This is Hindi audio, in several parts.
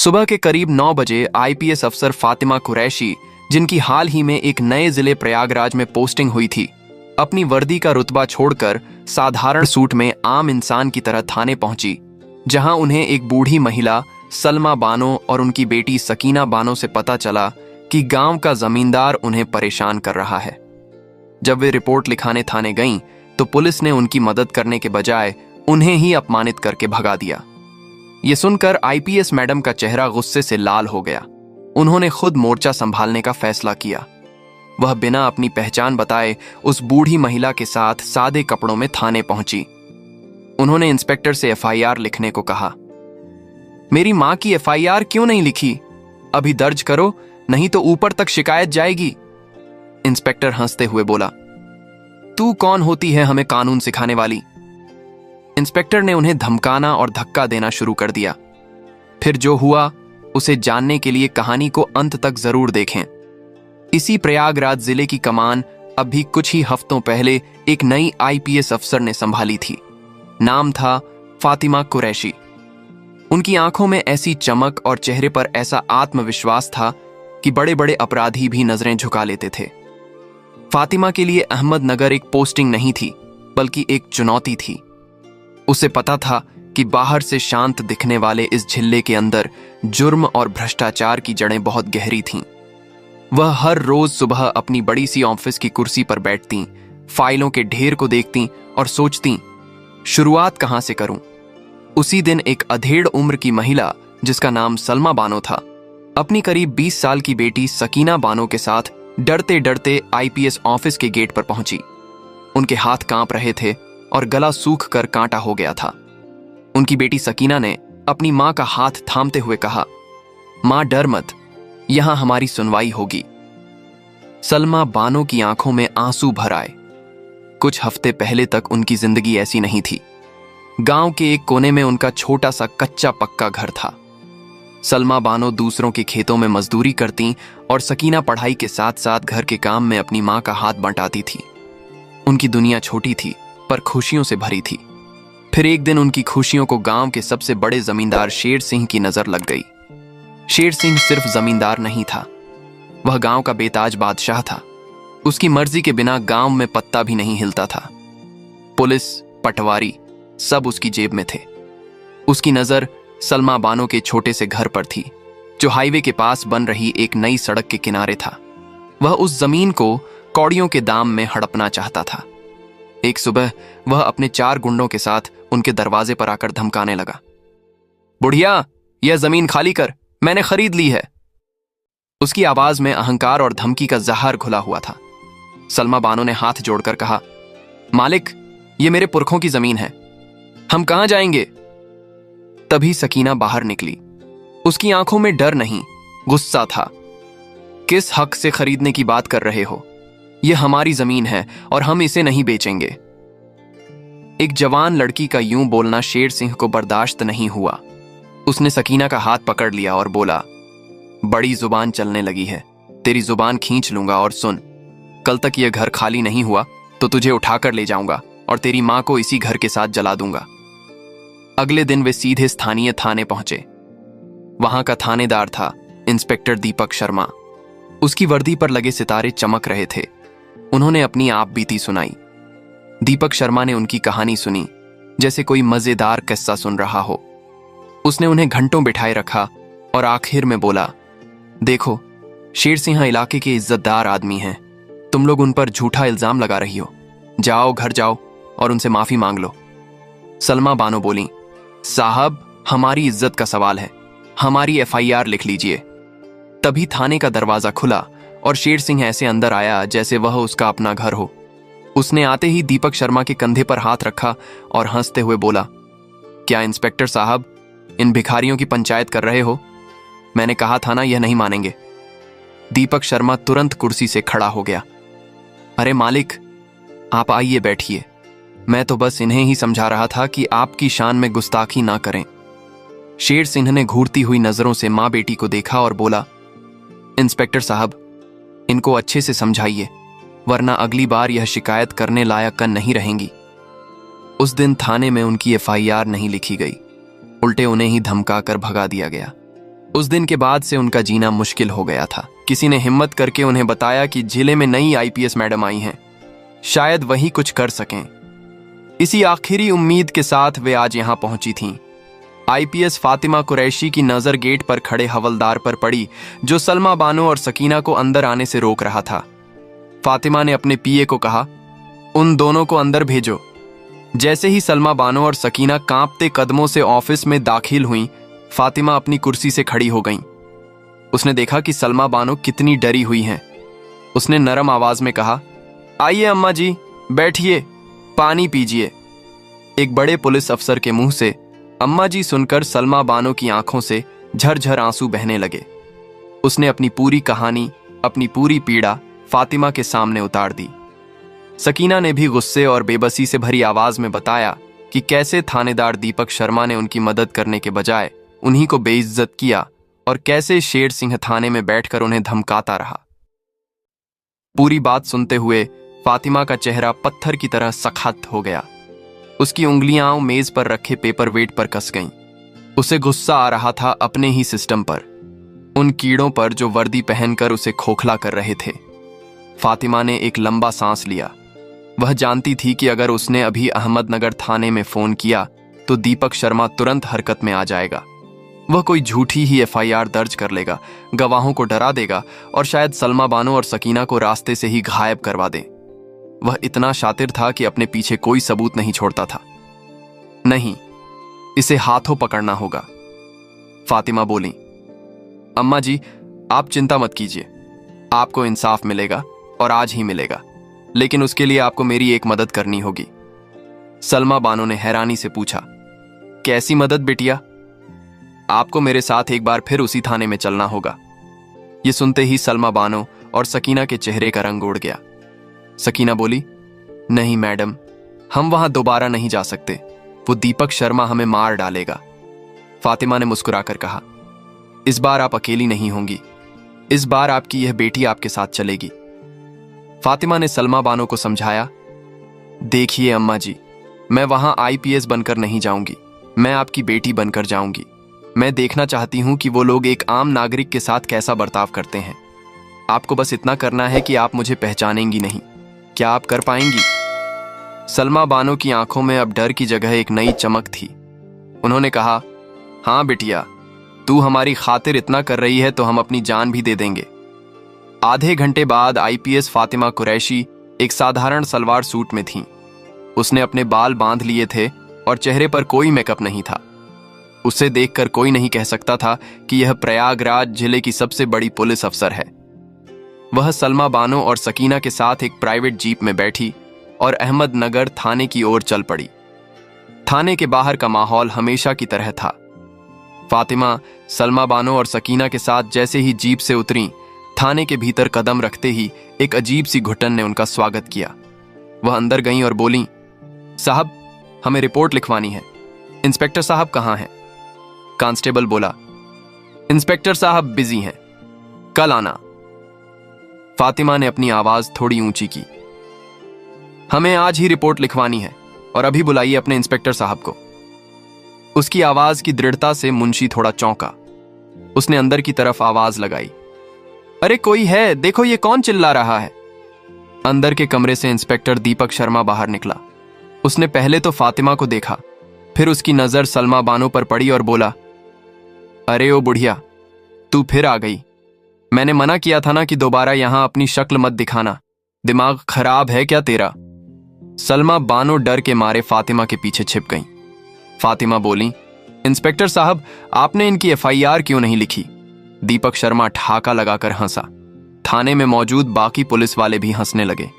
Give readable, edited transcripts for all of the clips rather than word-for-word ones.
सुबह के करीब 9 बजे आईपीएस अफसर फातिमा कुरैशी, जिनकी हाल ही में एक नए जिले प्रयागराज में पोस्टिंग हुई थी, अपनी वर्दी का रुतबा छोड़कर साधारण सूट में आम इंसान की तरह थाने पहुंची, जहां उन्हें एक बूढ़ी महिला सलमा बानो और उनकी बेटी सकीना बानो से पता चला कि गांव का जमींदार उन्हें परेशान कर रहा है। जब वे रिपोर्ट लिखाने थाने गईं, तो पुलिस ने उनकी मदद करने के बजाय उन्हें ही अपमानित करके भगा दिया। ये सुनकर आईपीएस मैडम का चेहरा गुस्से से लाल हो गया। उन्होंने खुद मोर्चा संभालने का फैसला किया। वह बिना अपनी पहचान बताए उस बूढ़ी महिला के साथ सादे कपड़ों में थाने पहुंची। उन्होंने इंस्पेक्टर से एफआईआर लिखने को कहा। मेरी मां की एफआईआर क्यों नहीं लिखी? अभी दर्ज करो, नहीं तो ऊपर तक शिकायत जाएगी। इंस्पेक्टर हंसते हुए बोला, तू कौन होती है हमें कानून सिखाने वाली? इंस्पेक्टर ने उन्हें धमकाना और धक्का देना शुरू कर दिया। फिर जो हुआ उसे जानने के लिए कहानी को अंत तक जरूर देखें। इसी प्रयागराज जिले की कमान अभी कुछ ही हफ्तों पहले एक नई आईपीएस अफसर ने संभाली थी। नाम था फातिमा कुरैशी। उनकी आंखों में ऐसी चमक और चेहरे पर ऐसा आत्मविश्वास था कि बड़े बड़े अपराधी भी नजरें झुका लेते थे। फातिमा के लिए अहमदनगर एक पोस्टिंग नहीं थी, बल्कि एक चुनौती थी। उसे पता था कि बाहर से शांत दिखने वाले इस जिले के अंदर जुर्म और भ्रष्टाचार की जड़ें बहुत गहरी थीं। वह हर रोज सुबह अपनी बड़ी सी ऑफिस की कुर्सी पर बैठती, फाइलों के ढेर को देखती और सोचती, शुरुआत कहां से करूं। उसी दिन एक अधेड़ उम्र की महिला, जिसका नाम सलमा बानो था, अपनी करीब 20 साल की बेटी सकीना बानो के साथ डरते डरते आईपीएस ऑफिस के गेट पर पहुंची। उनके हाथ कांप रहे थे और गला सूख कर कांटा हो गया था। उनकी बेटी सकीना ने अपनी मां का हाथ थामते हुए कहा, मां डर मत, यहां हमारी सुनवाई होगी। सलमा बानो की आंखों में आंसू भर आए। कुछ हफ्ते पहले तक उनकी जिंदगी ऐसी नहीं थी। गांव के एक कोने में उनका छोटा सा कच्चा पक्का घर था। सलमा बानो दूसरों के खेतों में मजदूरी करती और सकीना पढ़ाई के साथ साथ घर के काम में अपनी मां का हाथ बंटाती थी। उनकी दुनिया छोटी थी पर खुशियों से भरी थी। फिर एक दिन उनकी खुशियों को गांव के सबसे बड़े जमींदार शेर सिंह की नजर लग गई। शेर सिंह सिर्फ जमींदार नहीं था, वह गांव का बेताज बादशाह था। उसकी मर्जी के बिना गांव में पत्ता भी नहीं हिलता था। पुलिस, पटवारी सब उसकी जेब में थे। उसकी नजर सलमा बानो के छोटे से घर पर थी, जो हाईवे के पास बन रही एक नई सड़क के किनारे था। वह उस जमीन को कौड़ियों के दाम में हड़पना चाहता था। एक सुबह वह अपने 4 गुंडों के साथ उनके दरवाजे पर आकर धमकाने लगा, बुढ़िया, यह जमीन खाली कर, मैंने खरीद ली है। उसकी आवाज में अहंकार और धमकी का जहर घुला हुआ था। सलमा बानो ने हाथ जोड़कर कहा, मालिक, यह मेरे पुरखों की जमीन है, हम कहां जाएंगे? तभी सकीना बाहर निकली। उसकी आंखों में डर नहीं, गुस्सा था। किस हक से खरीदने की बात कर रहे हो? यह हमारी जमीन है और हम इसे नहीं बेचेंगे। एक जवान लड़की का यूं बोलना शेर सिंह को बर्दाश्त नहीं हुआ। उसने सकीना का हाथ पकड़ लिया और बोला, बड़ी जुबान चलने लगी है, तेरी जुबान खींच लूंगा। और सुन, कल तक यह घर खाली नहीं हुआ तो तुझे उठाकर ले जाऊंगा और तेरी मां को इसी घर के साथ जला दूंगा। अगले दिन वे सीधे स्थानीय थाने पहुंचे। वहां का थानेदार था इंस्पेक्टर दीपक शर्मा। उसकी वर्दी पर लगे सितारे चमक रहे थे। उन्होंने अपनी आप बीती सुनाई। दीपक शर्मा ने उनकी कहानी सुनी जैसे कोई मजेदार किस्सा सुन रहा हो। उसने उन्हें घंटों बिठाए रखा और आखिर में बोला, देखो, शेर सिंह इलाके के इज्जतदार आदमी हैं। तुम लोग उन पर झूठा इल्जाम लगा रही हो। जाओ, घर जाओ और उनसे माफी मांग लो। सलमा बानो बोली, साहब, हमारी इज्जत का सवाल है, हमारी एफआईआर लिख लीजिए। तभी थाने का दरवाजा खुला और शेर सिंह ऐसे अंदर आया जैसे वह उसका अपना घर हो। उसने आते ही दीपक शर्मा के कंधे पर हाथ रखा और हंसते हुए बोला, क्या इंस्पेक्टर साहब, इन भिखारियों की पंचायत कर रहे हो? मैंने कहा था ना, यह नहीं मानेंगे। दीपक शर्मा तुरंत कुर्सी से खड़ा हो गया। अरे मालिक, आप आइए, बैठिए। मैं तो बस इन्हें ही समझा रहा था कि आपकी शान में गुस्ताखी ना करें। शेर सिंह ने घूरती हुई नजरों से मां बेटी को देखा और बोला, इंस्पेक्टर साहब, इनको अच्छे से समझाइए, वरना अगली बार यह शिकायत करने लायक नहीं रहेंगी। उस दिन थाने में उनकी एफआईआर नहीं लिखी गई, उल्टे उन्हें ही धमका कर भगा दिया गया। उस दिन के बाद से उनका जीना मुश्किल हो गया था। किसी ने हिम्मत करके उन्हें बताया कि जिले में नई आईपीएस मैडम आई हैं, शायद वही कुछ कर सकें। इसी आखिरी उम्मीद के साथ वे आज यहां पहुंची थीं। आईपीएस फातिमा कुरैशी की नजर गेट पर खड़े हवलदार पर पड़ी, जो सलमा बानो और सकीना को अंदर आने से रोक रहा था। फातिमा ने अपने पीए को कहा, उन दोनों को अंदर भेजो। जैसे ही सलमा बानो और सकीना कांपते कदमों से ऑफिस में दाखिल हुईं, फातिमा अपनी कुर्सी से खड़ी हो गईं। उसने देखा कि सलमा बानो कितनी डरी हुई हैं। उसने नरम आवाज में कहा, आइए अम्मा जी, बैठिए, पानी पीजिए। एक बड़े पुलिस अफसर के मुंह से अम्मा जी सुनकर सलमा बानो की आंखों से झरझर आंसू बहने लगे। उसने अपनी पूरी कहानी, अपनी पूरी पीड़ा फातिमा के सामने उतार दी। सकीना ने भी गुस्से और बेबसी से भरी आवाज में बताया कि कैसे थानेदार दीपक शर्मा ने उनकी मदद करने के बजाय उन्हीं को बेइज्जत किया और कैसे शेर सिंह थाने में बैठकर उन्हें धमकाता रहा। पूरी बात सुनते हुए फातिमा का चेहरा पत्थर की तरह सख्त हो गया। उसकी उंगलियां मेज पर रखे पेपर वेट पर कस गईं। उसे गुस्सा आ रहा था अपने ही सिस्टम पर, उन कीड़ों पर जो वर्दी पहनकर उसे खोखला कर रहे थे। फातिमा ने एक लंबा सांस लिया। वह जानती थी कि अगर उसने अभी अहमदनगर थाने में फोन किया तो दीपक शर्मा तुरंत हरकत में आ जाएगा। वह कोई झूठी ही एफआईआर दर्ज कर लेगा, गवाहों को डरा देगा और शायद सलमा बानो और सकीना को रास्ते से ही गायब करवा दे। वह इतना शातिर था कि अपने पीछे कोई सबूत नहीं छोड़ता था। नहीं, इसे हाथों पकड़ना होगा। फातिमा बोली, अम्मा जी, आप चिंता मत कीजिए, आपको इंसाफ मिलेगा और आज ही मिलेगा, लेकिन उसके लिए आपको मेरी एक मदद करनी होगी। सलमा बानो ने हैरानी से पूछा, कैसी मदद बिटिया? आपको मेरे साथ एक बार फिर उसी थाने में चलना होगा। ये सुनते ही सलमा बानो और सकीना के चेहरे का रंग उड़ गया। सकीना बोली, नहीं मैडम, हम वहां दोबारा नहीं जा सकते, वो दीपक शर्मा हमें मार डालेगा। फातिमा ने मुस्कुराकर कहा, इस बार आप अकेली नहीं होंगी, इस बार आपकी यह बेटी आपके साथ चलेगी। फातिमा ने सलमा बानो को समझाया, देखिए अम्मा जी, मैं वहां आईपीएस बनकर नहीं जाऊंगी, मैं आपकी बेटी बनकर जाऊंगी। मैं देखना चाहती हूं कि वो लोग एक आम नागरिक के साथ कैसा बर्ताव करते हैं। आपको बस इतना करना है कि आप मुझे पहचानेंगी नहीं। क्या आप कर पाएंगी? सलमा बानो की आंखों में अब डर की जगह एक नई चमक थी। उन्होंने कहा, हाँ बिटिया, तू हमारी खातिर इतना कर रही है तो हम अपनी जान भी दे देंगे। आधे घंटे बाद आईपीएस फातिमा कुरैशी एक साधारण सलवार सूट में थीं। उसने अपने बाल बांध लिए थे और चेहरे पर कोई मेकअप नहीं था। उसे देखकर कोई नहीं कह सकता था कि यह प्रयागराज जिले की सबसे बड़ी पुलिस अफसर है। वह सलमा बानो और सकीना के साथ एक प्राइवेट जीप में बैठी और अहमदनगर थाने की ओर चल पड़ी। थाने के बाहर का माहौल हमेशा की तरह था। फातिमा सलमा बानो और सकीना के साथ जैसे ही जीप से उतरी, थाने के भीतर कदम रखते ही एक अजीब सी घुटन ने उनका स्वागत किया। वह अंदर गईं और बोलीं, साहब, हमें रिपोर्ट लिखवानी है। इंस्पेक्टर साहब कहाँ हैं? कांस्टेबल बोला, इंस्पेक्टर साहब बिजी हैं, कल आना। फातिमा ने अपनी आवाज थोड़ी ऊंची की, हमें आज ही रिपोर्ट लिखवानी है और अभी बुलाइए अपने इंस्पेक्टर साहब को। उसकी आवाज की दृढ़ता से मुंशी थोड़ा चौंका। उसने अंदर की तरफ आवाज लगाई, अरे कोई है, देखो ये कौन चिल्ला रहा है। अंदर के कमरे से इंस्पेक्टर दीपक शर्मा बाहर निकला। उसने पहले तो फातिमा को देखा, फिर उसकी नजर सलमा बानो पर पड़ी और बोला, अरे ओ बुढ़िया, तू फिर आ गई। मैंने मना किया था ना कि दोबारा यहां अपनी शक्ल मत दिखाना। दिमाग खराब है क्या तेरा? सलमा बानो डर के मारे फातिमा के पीछे छिप गईं। फातिमा बोली, इंस्पेक्टर साहब, आपने इनकी एफआईआर क्यों नहीं लिखी? दीपक शर्मा ठहाका लगाकर हंसा। थाने में मौजूद बाकी पुलिस वाले भी हंसने लगे।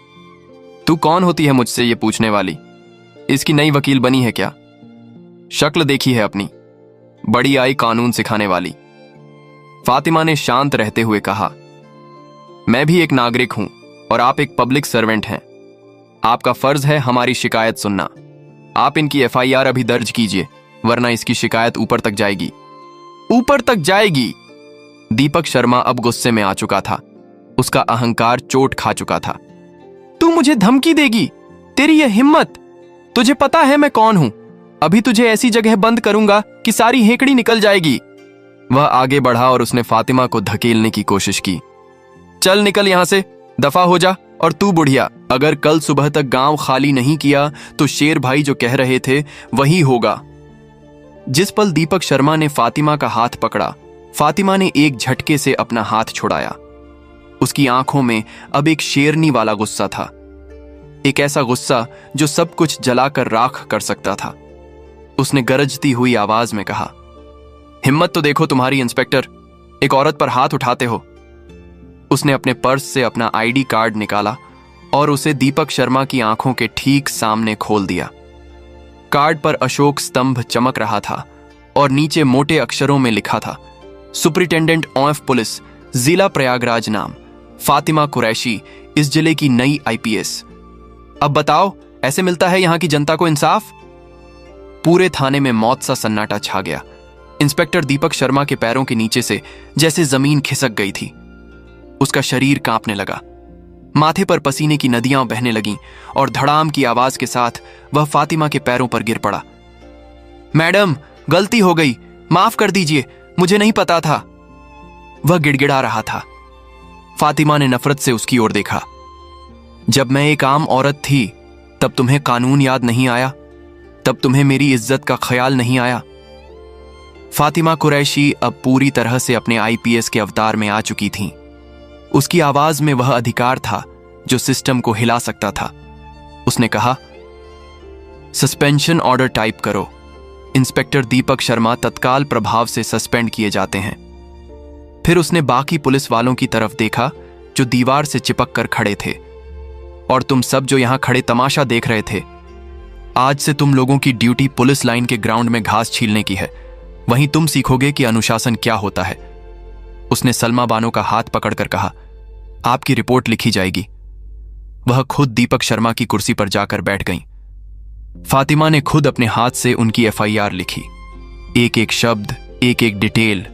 तू कौन होती है मुझसे ये पूछने वाली? इसकी नई वकील बनी है क्या? शक्ल देखी है अपनी, बड़ी आई कानून सिखाने वाली। फातिमा ने शांत रहते हुए कहा, मैं भी एक नागरिक हूं और आप एक पब्लिक सर्वेंट हैं। आपका फर्ज है हमारी शिकायत सुनना। आप इनकी एफआईआर अभी दर्ज कीजिए, वरना इसकी शिकायत ऊपर तक जाएगी। ऊपर तक जाएगी? दीपक शर्मा अब गुस्से में आ चुका था। उसका अहंकार चोट खा चुका था। तू मुझे धमकी देगी? तेरी यह हिम्मत? तुझे पता है मैं कौन हूं? अभी तुझे ऐसी जगह बंद करूंगा कि सारी हेकड़ी निकल जाएगी। वह आगे बढ़ा और उसने फातिमा को धकेलने की कोशिश की। चल निकल यहां से, दफा हो जा। और तू बुढ़िया, अगर कल सुबह तक गांव खाली नहीं किया तो शेर भाई जो कह रहे थे वही होगा। जिस पल दीपक शर्मा ने फातिमा का हाथ पकड़ा, फातिमा ने एक झटके से अपना हाथ छुड़ाया। उसकी आंखों में अब एक शेरनी वाला गुस्सा था, एक ऐसा गुस्सा जो सब कुछ जलाकर राख कर सकता था। उसने गरजती हुई आवाज में कहा, हिम्मत तो देखो तुम्हारी इंस्पेक्टर, एक औरत पर हाथ उठाते हो। उसने अपने पर्स से अपना आईडी कार्ड निकाला और उसे दीपक शर्मा की आंखों के ठीक सामने खोल दिया। कार्ड पर अशोक स्तंभ चमक रहा था और नीचे मोटे अक्षरों में लिखा था, सुपरिटेंडेंट ऑफ पुलिस, जिला प्रयागराज, नाम फातिमा कुरैशी, इस जिले की नई आईपीएस। अब बताओ, ऐसे मिलता है यहां की जनता को इंसाफ? पूरे थाने में मौत सा सन्नाटा छा गया। इंस्पेक्टर दीपक शर्मा के पैरों के नीचे से जैसे जमीन खिसक गई थी। उसका शरीर कांपने लगा, माथे पर पसीने की नदियां बहने लगीं और धड़ाम की आवाज के साथ वह फातिमा के पैरों पर गिर पड़ा। मैडम, गलती हो गई, माफ कर दीजिए, मुझे नहीं पता था। वह गिड़गिड़ा रहा था। फातिमा ने नफरत से उसकी ओर देखा। जब मैं एक आम औरत थी तब तुम्हें कानून याद नहीं आया? तब तुम्हें मेरी इज्जत का ख्याल नहीं आया? फातिमा कुरैशी अब पूरी तरह से अपने आईपीएस के अवतार में आ चुकी थीं। उसकी आवाज में वह अधिकार था जो सिस्टम को हिला सकता था। उसने कहा, सस्पेंशन ऑर्डर टाइप करो। इंस्पेक्टर दीपक शर्मा तत्काल प्रभाव से सस्पेंड किए जाते हैं। फिर उसने बाकी पुलिस वालों की तरफ देखा जो दीवार से चिपक कर खड़े थे। और तुम सब जो यहां खड़े तमाशा देख रहे थे, आज से तुम लोगों की ड्यूटी पुलिस लाइन के ग्राउंड में घास छीलने की है। वहीं तुम सीखोगे कि अनुशासन क्या होता है। उसने सलमा बानो का हाथ पकड़कर कहा, आपकी रिपोर्ट लिखी जाएगी। वह खुद दीपक शर्मा की कुर्सी पर जाकर बैठ गईं। फातिमा ने खुद अपने हाथ से उनकी एफआईआर लिखी। एक एक शब्द, एक एक डिटेल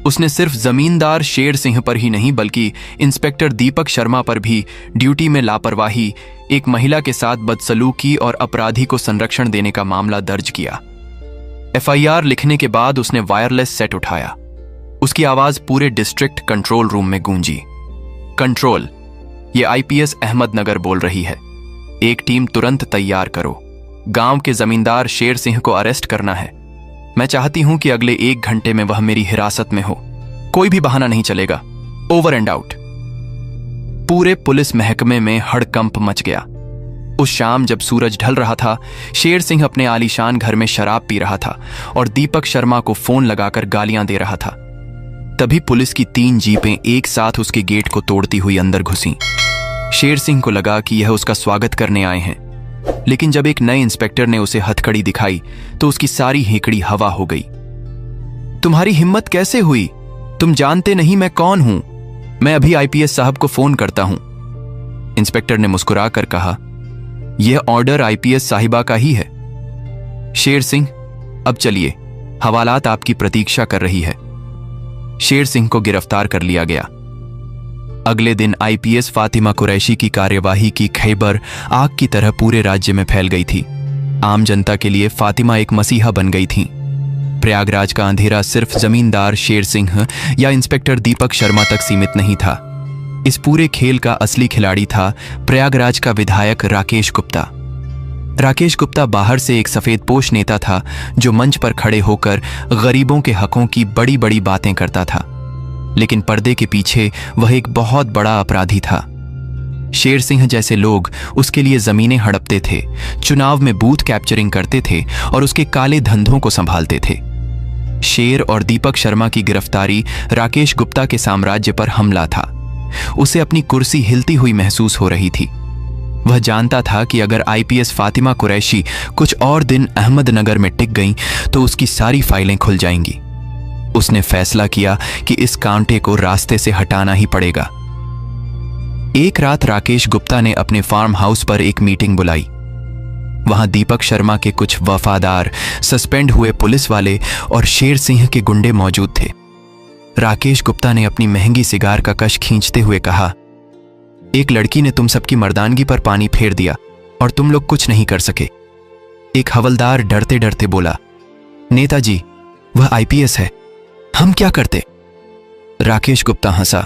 उसने सिर्फ जमींदार शेर सिंह पर ही नहीं बल्कि इंस्पेक्टर दीपक शर्मा पर भी ड्यूटी में लापरवाही, एक महिला के साथ बदसलूकी और अपराधी को संरक्षण देने का मामला दर्ज किया। एफआईआर लिखने के बाद उसने वायरलेस सेट उठाया। उसकी आवाज पूरे डिस्ट्रिक्ट कंट्रोल रूम में गूंजी। कंट्रोल, ये आईपीएस अहमदनगर बोल रही है। एक टीम तुरंत तैयार करो। गांव के जमींदार शेर सिंह को अरेस्ट करना है। मैं चाहती हूं कि अगले 1 घंटे में वह मेरी हिरासत में हो। कोई भी बहाना नहीं चलेगा। Over and out. पूरे पुलिस महकमे में हड़कंप मच गया। उस शाम जब सूरज ढल रहा था, शेर सिंह अपने आलीशान घर में शराब पी रहा था और दीपक शर्मा को फोन लगाकर गालियां दे रहा था। तभी पुलिस की 3 जीपें एक साथ उसके गेट को तोड़ती हुई अंदर घुसीं। शेर सिंह को लगा कि यह उसका स्वागत करने आए हैं, लेकिन जब एक नए इंस्पेक्टर ने उसे हथकड़ी दिखाई तो उसकी सारी हेकड़ी हवा हो गई। तुम्हारी हिम्मत कैसे हुई? तुम जानते नहीं मैं कौन हूं? मैं अभी आईपीएस साहब को फोन करता हूं। इंस्पेक्टर ने मुस्कुराकर कहा, यह ऑर्डर आईपीएस साहिबा का ही है। शेर सिंह, अब चलिए, हवालात आपकी प्रतीक्षा कर रही है। शेर सिंह को गिरफ्तार कर लिया गया। अगले दिन आईपीएस फातिमा कुरैशी की कार्यवाही की खैबर आग की तरह पूरे राज्य में फैल गई थी। आम जनता के लिए फातिमा एक मसीहा बन गई थी। प्रयागराज का अंधेरा सिर्फ जमींदार शेर सिंह या इंस्पेक्टर दीपक शर्मा तक सीमित नहीं था। इस पूरे खेल का असली खिलाड़ी था प्रयागराज का विधायक राकेश गुप्ता। राकेश गुप्ता बाहर से एक सफेदपोश नेता था जो मंच पर खड़े होकर गरीबों के हकों की बड़ी बड़ी बातें करता था, लेकिन पर्दे के पीछे वह एक बहुत बड़ा अपराधी था। शेर सिंह जैसे लोग उसके लिए जमीनें हड़पते थे, चुनाव में बूथ कैप्चरिंग करते थे और उसके काले धंधों को संभालते थे। शेर और दीपक शर्मा की गिरफ्तारी राकेश गुप्ता के साम्राज्य पर हमला था। उसे अपनी कुर्सी हिलती हुई महसूस हो रही थी। वह जानता था कि अगर आईपीएस फातिमा कुरैशी कुछ और दिन अहमदनगर में टिक गईं तो उसकी सारी फाइलें खुल जाएंगी। उसने फैसला किया कि इस कांटे को रास्ते से हटाना ही पड़ेगा। एक रात राकेश गुप्ता ने अपने फार्म हाउस पर एक मीटिंग बुलाई। वहां दीपक शर्मा के कुछ वफादार, सस्पेंड हुए पुलिस वाले और शेर सिंह के गुंडे मौजूद थे। राकेश गुप्ता ने अपनी महंगी सिगार का कश खींचते हुए कहा, एक लड़की ने तुम सबकी मर्दानगी पर पानी फेर दिया और तुम लोग कुछ नहीं कर सके। एक हवलदार डरते डरते बोला, नेताजी, वह आईपीएस है। हम क्या करते? राकेश गुप्ता हंसा।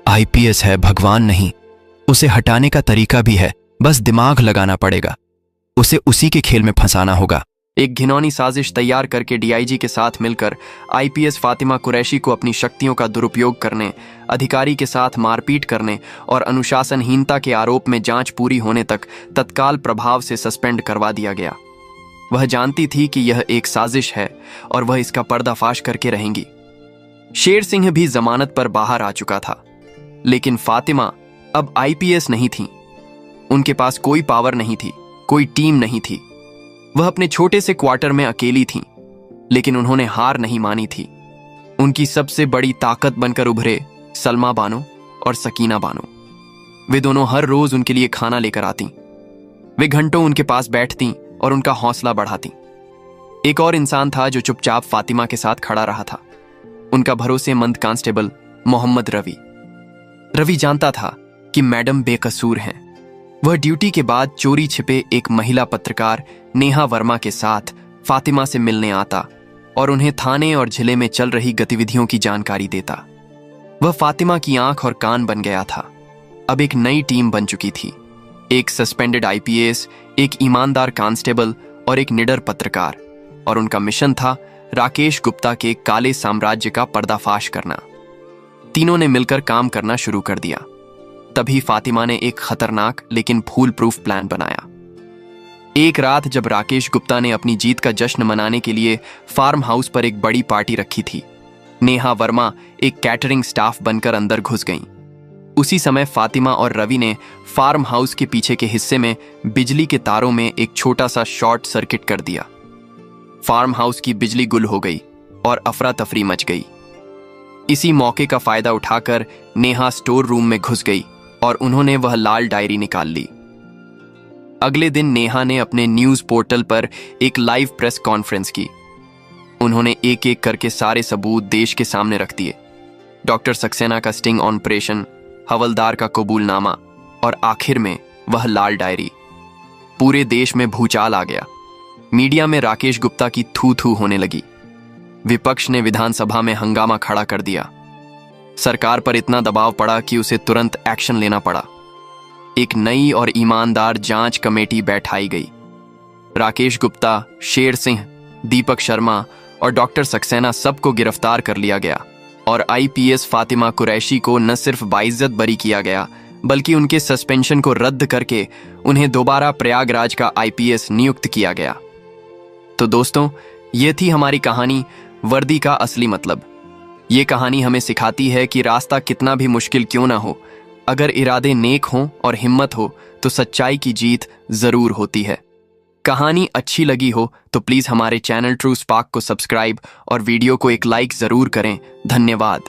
आईपीएस है, भगवान नहीं। उसे हटाने का तरीका भी है, बस दिमाग लगाना पड़ेगा। उसे उसी के खेल में फंसाना होगा। एक घिनौनी साजिश तैयार करके डीआईजी के साथ मिलकर आईपीएस फातिमा कुरैशी को अपनी शक्तियों का दुरुपयोग करने, अधिकारी के साथ मारपीट करने और अनुशासनहीनता के आरोप में जांच पूरी होने तक तत्काल प्रभाव से सस्पेंड करवा दिया गया। वह जानती थी कि यह एक साजिश है और वह इसका पर्दाफाश करके रहेंगी। शेर सिंह भी जमानत पर बाहर आ चुका था, लेकिन फातिमा अब आईपीएस नहीं थी। उनके पास कोई पावर नहीं थी, कोई टीम नहीं थी। वह अपने छोटे से क्वार्टर में अकेली थीं, लेकिन उन्होंने हार नहीं मानी थी। उनकी सबसे बड़ी ताकत बनकर उभरे सलमा बानो और सकीना बानो। वे दोनों हर रोज उनके लिए खाना लेकर आती। वे घंटों उनके पास बैठती और उनका हौसला बढ़ाती। एक और इंसान था जो चुपचाप फातिमा के साथ खड़ा रहा था, उनका भरोसेमंद कांस्टेबल मोहम्मद रवि। रवि जानता था कि मैडम बेकसूर हैं। वह ड्यूटी के बाद चोरी छिपे एक महिला पत्रकार नेहा वर्मा के साथ फातिमा से मिलने आता और उन्हें थाने और जिले में चल रही गतिविधियों की जानकारी देता। वह फातिमा की आंख और कान बन गया था। अब एक नई टीम बन चुकी थी, एक सस्पेंडेड आईपीएस, एक ईमानदार कांस्टेबल और एक निडर पत्रकार, और उनका मिशन था राकेश गुप्ता के काले साम्राज्य का पर्दाफाश करना। तीनों ने मिलकर काम करना शुरू कर दिया। तभी फातिमा ने एक खतरनाक लेकिन फूल प्रूफ प्लान बनाया। एक रात जब राकेश गुप्ता ने अपनी जीत का जश्न मनाने के लिए फार्म हाउस पर एक बड़ी पार्टी रखी थी, नेहा वर्मा एक कैटरिंग स्टाफ बनकर अंदर घुस गईं। उसी समय फातिमा और रवि ने फार्म हाउस के पीछे के हिस्से में बिजली के तारों में एक छोटा सा शॉर्ट सर्किट कर दिया। फार्म हाउस की बिजली गुल हो गई और अफरा तफरी मच गई। इसी मौके का फायदा उठाकर नेहा स्टोर रूम में घुस गई और उन्होंने वह लाल डायरी निकाल ली। अगले दिन नेहा ने अपने न्यूज पोर्टल पर एक लाइव प्रेस कॉन्फ्रेंस की। उन्होंने एक एक करके सारे सबूत देश के सामने रख दिए। डॉक्टर सक्सेना का स्टिंग ऑपरेशन, हवलदार का कबूलनामा और आखिर में वह लाल डायरी। पूरे देश में भूचाल आ गया। मीडिया में राकेश गुप्ता की थू थू होने लगी। विपक्ष ने विधानसभा में हंगामा खड़ा कर दिया। सरकार पर इतना दबाव पड़ा कि उसे तुरंत एक्शन लेना पड़ा। एक नई और ईमानदार जांच कमेटी बैठाई गई। राकेश गुप्ता, शेर सिंह, दीपक शर्मा और डॉक्टर सक्सेना सबको गिरफ्तार कर लिया गया और आईपीएस फातिमा कुरैशी को न सिर्फ बाइज्जत बरी किया गया, बल्कि उनके सस्पेंशन को रद्द करके उन्हें दोबारा प्रयागराज का आईपीएस नियुक्त किया गया। तो दोस्तों, ये थी हमारी कहानी वर्दी का असली मतलब। ये कहानी हमें सिखाती है कि रास्ता कितना भी मुश्किल क्यों ना हो, अगर इरादे नेक हों और हिम्मत हो तो सच्चाई की जीत जरूर होती है। कहानी अच्छी लगी हो तो प्लीज हमारे चैनल ट्रू स्पार्क को सब्सक्राइब और वीडियो को एक लाइक जरूर करें। धन्यवाद।